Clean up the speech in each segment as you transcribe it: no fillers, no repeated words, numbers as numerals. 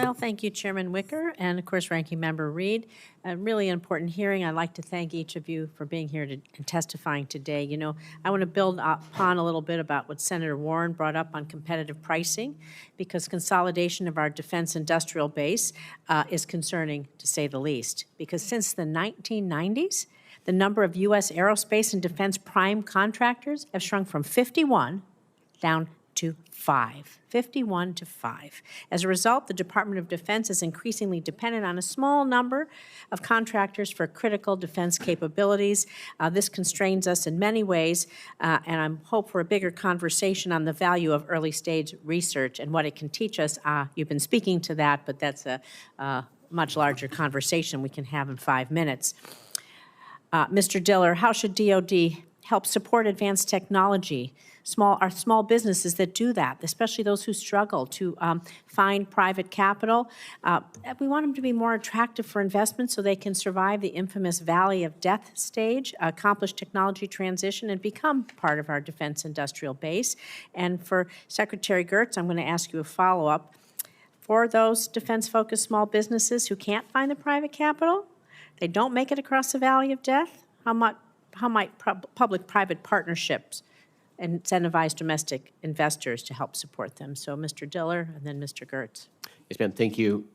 Well, thank you, Chairman Wicker, and of course, Ranking Member Reed. A really important hearing. I'd like to thank each of you for being here and testifying today. You know, I want to build upon a little bit about what Senator Warren brought up on competitive pricing, because consolidation of our defense industrial base is concerning, to say the least. Because since the 1990s, the number of U.S. aerospace and defense prime contractors have shrunk from 51 down to 5, 51 to 5. As a result, the Department of Defense is increasingly dependent on a small number of contractors for critical defense capabilities. This constrains us in many ways, and I hope for a bigger conversation on the value of early-stage research and what it can teach us. You've been speaking to that, but that's a much larger conversation we can have in 5 minutes. Mr. Diller, how should DoD help support advanced technology? Our small businesses that do that, especially those who struggle to find private capital. We want them to be more attractive for investment so they can survive the infamous valley of death stage, accomplish technology transition, and become part of our defense industrial base. And for Secretary Gertz, I'm going to ask you a follow-up. For those defense-focused small businesses who can't find the private capital, they don't make it across the valley of death, how might public-private partnerships incentivize domestic investors to help support them? So Mr. Diller and then Mr. Gertz. Yes, ma'am. Thank you.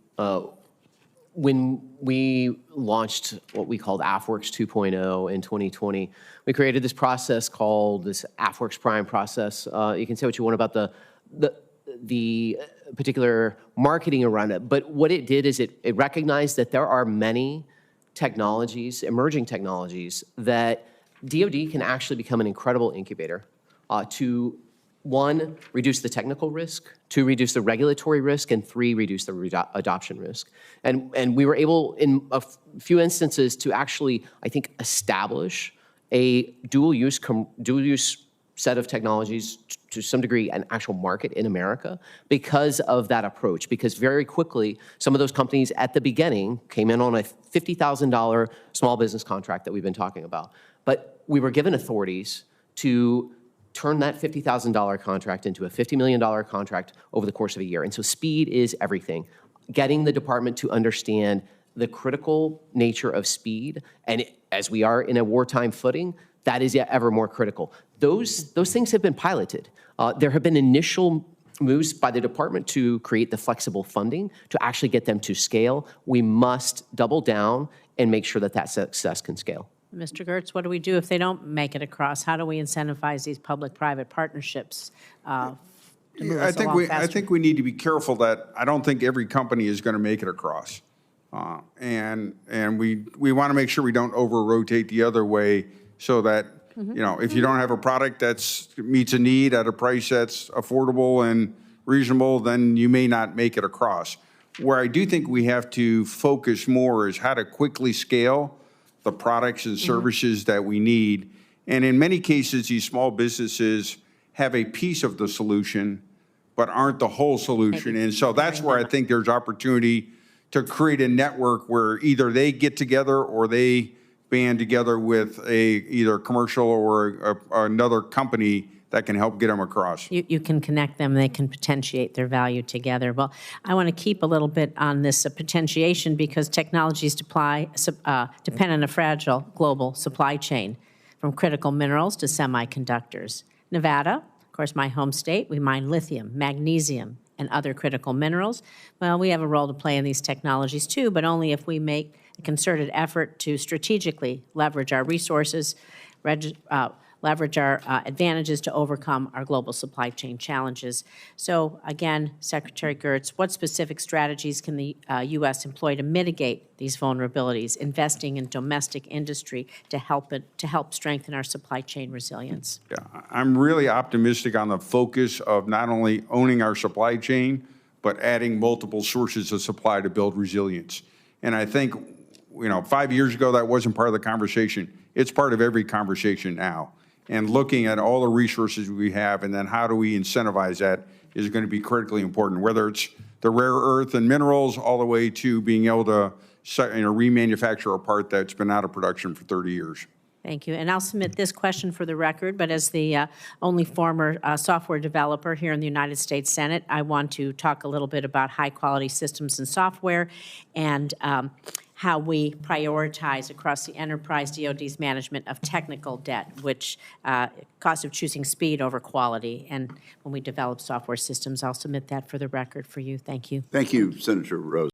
When we launched what we called AFWorks 2.0 in 2020, we created this process called this AFWorks Prime process. You can say what you want about the particular marketing around it, but what it did is it recognized that there are many technologies, emerging technologies, that DoD can actually become an incredible incubator to, 1, reduce the technical risk, 2, reduce the regulatory risk, and 3, reduce the adoption risk. And we were able, in a few instances, to actually, I think, establish a dual-use set of technologies to some degree, an actual market in America because of that approach. Because very quickly, some of those companies at the beginning came in on a $50,000 small business contract that we've been talking about. But we were given authorities to turn that $50,000 contract into a $50 million contract over the course of a year. And so speed is everything. Getting the department to understand the critical nature of speed, and as we are in a wartime footing, that is yet ever more critical. Those things have been piloted. There have been initial moves by the department to create the flexible funding to actually get them to scale. We must double down and make sure that that success can scale. Mr. Gertz, what do we do if they don't make it across? How do we incentivize these public-private partnerships to move us along faster? I think we need to be careful that I don't think every company is going to make it across. And we want to make sure we don't over-rotate the other way so that, you know, if you don't have a product that meets a need at a price that's affordable and reasonable, then you may not make it across. Where I do think we have to focus more is how to quickly scale the products and services that we need. And in many cases, these small businesses have a piece of the solution, but aren't the whole solution. And so that's where I think there's opportunity to create a network where either they get together or they band together with either commercial or another company that can help get them across. You can connect them, they can potentiate their value together. Well, I want to keep a little bit on this potentiation because technologies depend on a fragile global supply chain, from critical minerals to semiconductors. Nevada, of course, my home state, we mine lithium, magnesium, and other critical minerals. Well, we have a role to play in these technologies too, but only if we make a concerted effort to strategically leverage our resources, leverage our advantages to overcome our global supply chain challenges. So again, Secretary Gertz, what specific strategies can the U.S. employ to mitigate these vulnerabilities, investing in domestic industry to help strengthen our supply chain resilience? Yeah, I'm really optimistic on the focus of not only owning our supply chain, but adding multiple sources of supply to build resilience. And I think, you know, 5 years ago, that wasn't part of the conversation. It's part of every conversation now. And looking at all the resources we have and then how do we incentivize that is going to be critically important, whether it's the rare earth and minerals all the way to being able to remanufacture a part that's been out of production for 30 years. Thank you. And I'll submit this question for the record, but as the only former software developer here in the United States Senate, I want to talk a little bit about high-quality systems and software and how we prioritize across the enterprise DoD's management of technical debt, which cost of choosing speed over quality. And when we develop software systems, I'll submit that for the record for you. Thank you. Thank you, Senator Rosen.